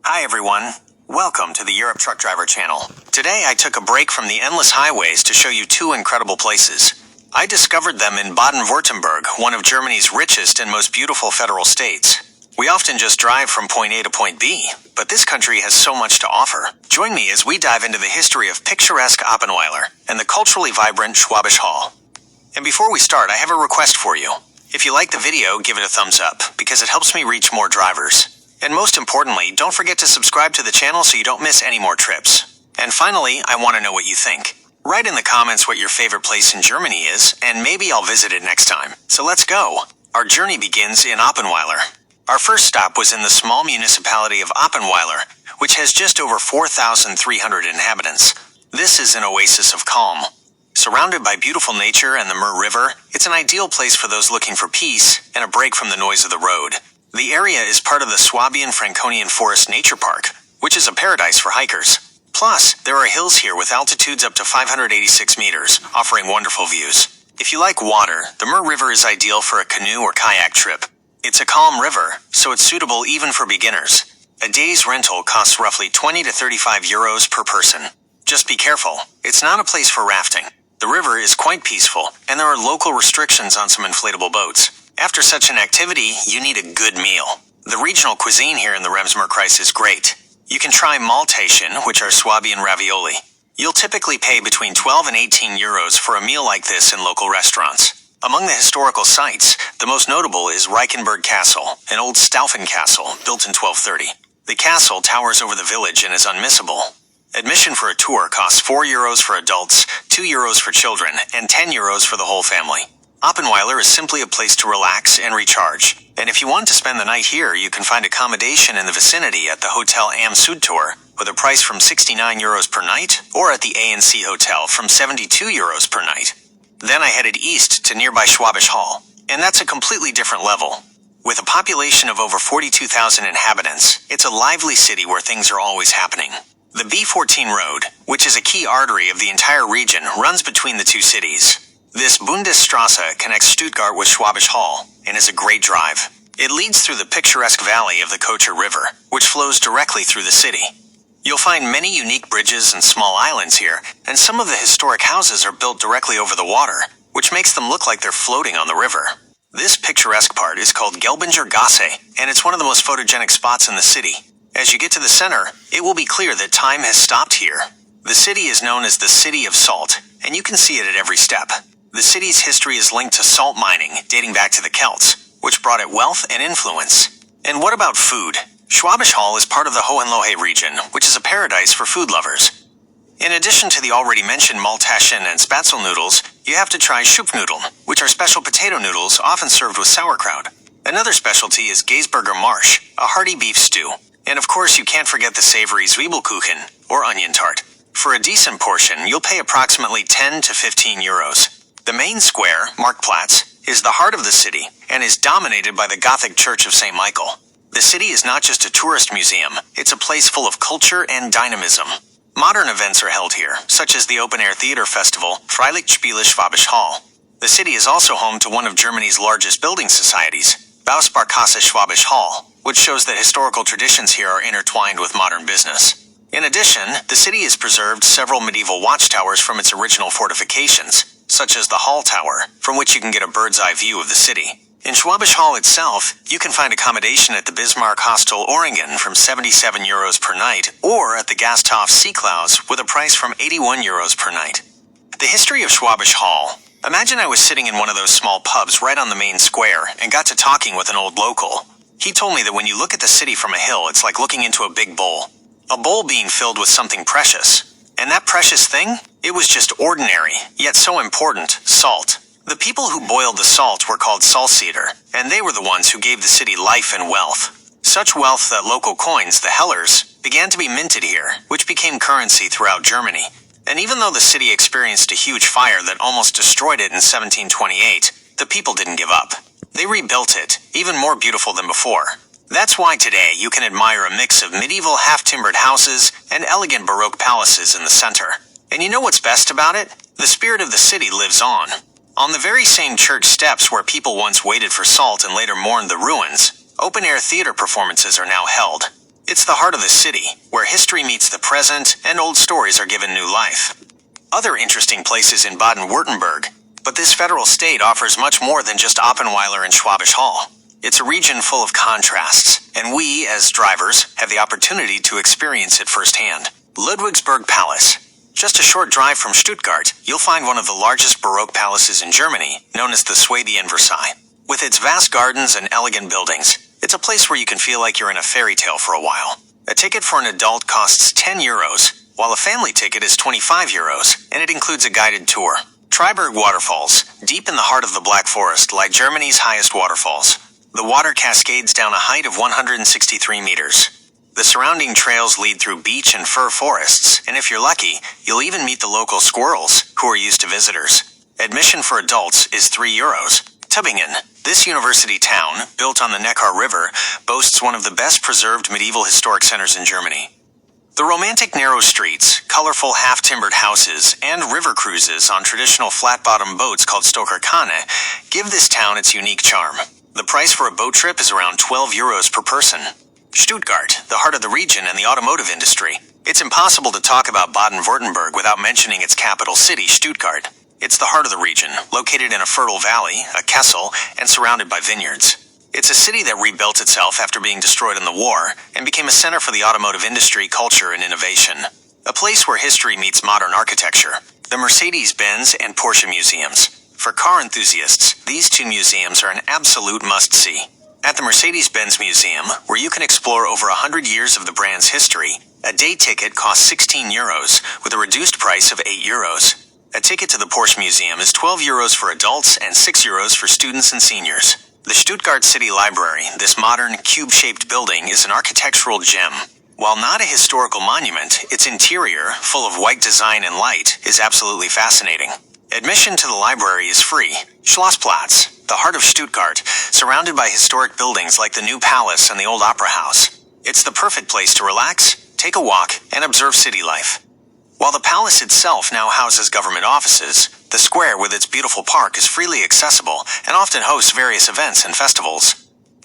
Hi everyone, welcome to the Europe Truck Driver channel. Today I took a break from the endless highways to show you two incredible places. I discovered them in Baden-Württemberg, one of Germany's richest and most beautiful federal states. We often just drive from point A to point B, but this country has so much to offer. Join me as we dive into the history of picturesque Oppenweiler and the culturally vibrant Schwäbisch Hall. And before we start, I have a request for you. If you like the video, give it a thumbs up, because it helps me reach more drivers. And most importantly, don't forget to subscribe to the channel so you don't miss any more trips. And finally, I want to know what you think. Write in the comments what your favorite place in Germany is, and maybe I'll visit it next time. So let's go. Our journey begins in Oppenweiler. Our first stop was in the small municipality of Oppenweiler, which has just over 4,300 inhabitants. This is an oasis of calm. Surrounded by beautiful nature and the Mur River, it's an ideal place for those looking for peace and a break from the noise of the road. The area is part of the Swabian-Franconian Forest Nature Park, which is a paradise for hikers. Plus, there are hills here with altitudes up to 586 meters, offering wonderful views. If you like water, the Mur River is ideal for a canoe or kayak trip. It's a calm river, so it's suitable even for beginners. A day's rental costs roughly 20 to 35 euros per person. Just be careful, it's not a place for rafting. The river is quite peaceful, and there are local restrictions on some inflatable boats. After such an activity, you need a good meal. The regional cuisine here in the Remsmar-Kreis is great. You can try Maltesian, which are Swabian ravioli. You'll typically pay between 12 and 18 euros for a meal like this in local restaurants. Among the historical sites, the most notable is Reichenberg Castle, an old Staufen castle built in 1230. The castle towers over the village and is unmissable. Admission for a tour costs 4 euros for adults, 2 euros for children, and 10 euros for the whole family. Oppenweiler is simply a place to relax and recharge. And if you want to spend the night here, you can find accommodation in the vicinity at the Hotel Am Südtor with a price from 69 euros per night, or at the A&C Hotel from 72 euros per night. Then I headed east to nearby Schwäbisch Hall, and that's a completely different level. With a population of over 42,000 inhabitants, it's a lively city where things are always happening. The B14 road, which is a key artery of the entire region, runs between the two cities. This Bundesstraße connects Stuttgart with Schwäbisch Hall and is a great drive. It leads through the picturesque valley of the Kocher River, which flows directly through the city. You'll find many unique bridges and small islands here, and some of the historic houses are built directly over the water, which makes them look like they're floating on the river. This picturesque part is called Gelbinger Gasse, and it's one of the most photogenic spots in the city. As you get to the center, it will be clear that time has stopped here. The city is known as the City of Salt, and you can see it at every step. The city's history is linked to salt mining, dating back to the Celts, which brought it wealth and influence. And what about food? Schwäbisch Hall is part of the Hohenlohe region, which is a paradise for food lovers. In addition to the already mentioned Maltesian and Spätzle noodles, you have to try Schupfnudeln, which are special potato noodles often served with sauerkraut. Another specialty is Gaisberger Marsch, a hearty beef stew. And of course, you can't forget the savory Zwiebelkuchen, or onion tart. For a decent portion, you'll pay approximately 10 to 15 euros. The main square, Marktplatz, is the heart of the city and is dominated by the Gothic Church of St. Michael. The city is not just a tourist museum, it's a place full of culture and dynamism. Modern events are held here, such as the open-air theater festival, Freilichtspiele Schwäbisch Hall. The city is also home to one of Germany's largest building societies, Bausparkasse Schwäbisch Hall, which shows that historical traditions here are intertwined with modern business. In addition, the city has preserved several medieval watchtowers from its original fortifications, such as the Hall Tower, from which you can get a bird's-eye view of the city. In Schwäbisch Hall itself, you can find accommodation at the Bismarck Hostel Oringen from 77 euros per night, or at the Gasthof Seeklaus with a price from 81 euros per night. The history of Schwäbisch Hall. Imagine I was sitting in one of those small pubs right on the main square and got to talking with an old local. He told me that when you look at the city from a hill, it's like looking into a big bowl. A bowl being filled with something precious. And that precious thing? It was just ordinary, yet so important, salt. The people who boiled the salt were called Salzseder, and they were the ones who gave the city life and wealth. Such wealth that local coins, the hellers, began to be minted here, which became currency throughout Germany. And even though the city experienced a huge fire that almost destroyed it in 1728, the people didn't give up. They rebuilt it, even more beautiful than before. That's why today you can admire a mix of medieval half-timbered houses and elegant Baroque palaces in the center. And you know what's best about it? The spirit of the city lives on. On the very same church steps where people once waited for salt and later mourned the ruins, open-air theater performances are now held. It's the heart of the city, where history meets the present and old stories are given new life. Other interesting places in Baden-Württemberg, but this federal state offers much more than just Oppenweiler and Schwäbisch Hall. It's a region full of contrasts, and we, as drivers, have the opportunity to experience it firsthand. Ludwigsburg Palace. Just a short drive from Stuttgart, you'll find one of the largest Baroque palaces in Germany, known as the Schwäbisch Versailles. With its vast gardens and elegant buildings, it's a place where you can feel like you're in a fairy tale for a while. A ticket for an adult costs €10, while a family ticket is €25, and it includes a guided tour. Triberg Waterfalls, deep in the heart of the Black Forest, lie Germany's highest waterfalls. The water cascades down a height of 163 meters. The surrounding trails lead through beech and fir forests, and if you're lucky, you'll even meet the local squirrels, who are used to visitors. Admission for adults is €3. Tübingen. This university town, built on the Neckar River, boasts one of the best preserved medieval historic centers in Germany. The romantic narrow streets, colorful half-timbered houses, and river cruises on traditional flat-bottom boats called Stokerkane give this town its unique charm. The price for a boat trip is around €12 per person. Stuttgart, the heart of the region and the automotive industry. It's impossible to talk about Baden-Württemberg without mentioning its capital city, Stuttgart. It's the heart of the region, located in a fertile valley, a kessel, and surrounded by vineyards. It's a city that rebuilt itself after being destroyed in the war and became a center for the automotive industry, culture, and innovation. A place where history meets modern architecture. The Mercedes-Benz and Porsche museums. For car enthusiasts, these two museums are an absolute must-see. At the Mercedes-Benz Museum, where you can explore over 100 years of the brand's history, a day ticket costs €16 with a reduced price of €8. A ticket to the Porsche Museum is €12 for adults and €6 for students and seniors. The Stuttgart City Library, this modern, cube-shaped building, is an architectural gem. While not a historical monument, its interior, full of white design and light, is absolutely fascinating. Admission to the library is free. Schlossplatz, the heart of Stuttgart, surrounded by historic buildings like the new palace and the old opera house. It's the perfect place to relax, take a walk, and observe city life. While the palace itself now houses government offices, the square with its beautiful park is freely accessible and often hosts various events and festivals.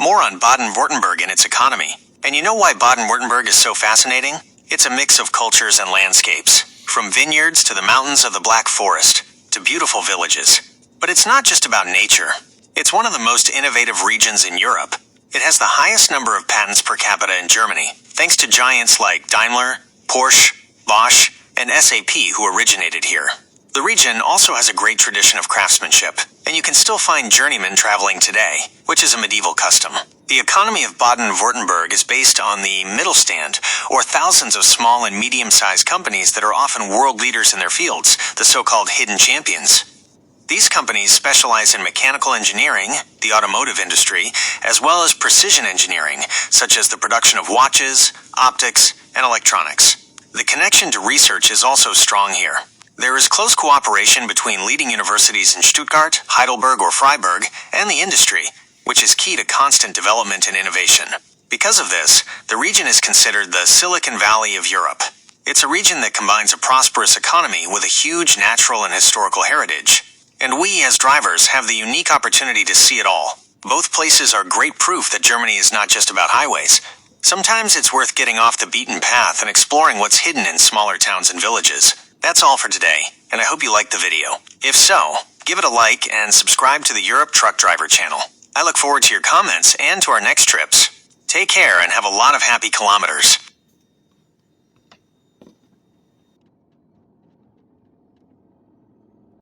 More on Baden-Württemberg and its economy. And you know why Baden-Württemberg is so fascinating? It's a mix of cultures and landscapes, from vineyards to the mountains of the Black Forest, to beautiful villages. But it's not just about nature. It's one of the most innovative regions in Europe. It has the highest number of patents per capita in Germany, thanks to giants like Daimler, Porsche, Bosch, and SAP who originated here. The region also has a great tradition of craftsmanship, and you can still find journeymen traveling today, which is a medieval custom. The economy of Baden-Württemberg is based on the Mittelstand, or thousands of small and medium-sized companies that are often world leaders in their fields, the so-called hidden champions. These companies specialize in mechanical engineering, the automotive industry, as well as precision engineering, such as the production of watches, optics, and electronics. The connection to research is also strong here. There is close cooperation between leading universities in Stuttgart, Heidelberg, or Freiburg, and the industry, which is key to constant development and innovation. Because of this, the region is considered the Silicon Valley of Europe. It's a region that combines a prosperous economy with a huge natural and historical heritage. And we, as drivers, have the unique opportunity to see it all. Both places are great proof that Germany is not just about highways. Sometimes it's worth getting off the beaten path and exploring what's hidden in smaller towns and villages. That's all for today, and I hope you liked the video. If so, give it a like and subscribe to the Europe Truck Driver channel. I look forward to your comments and to our next trips. Take care and have a lot of happy kilometers.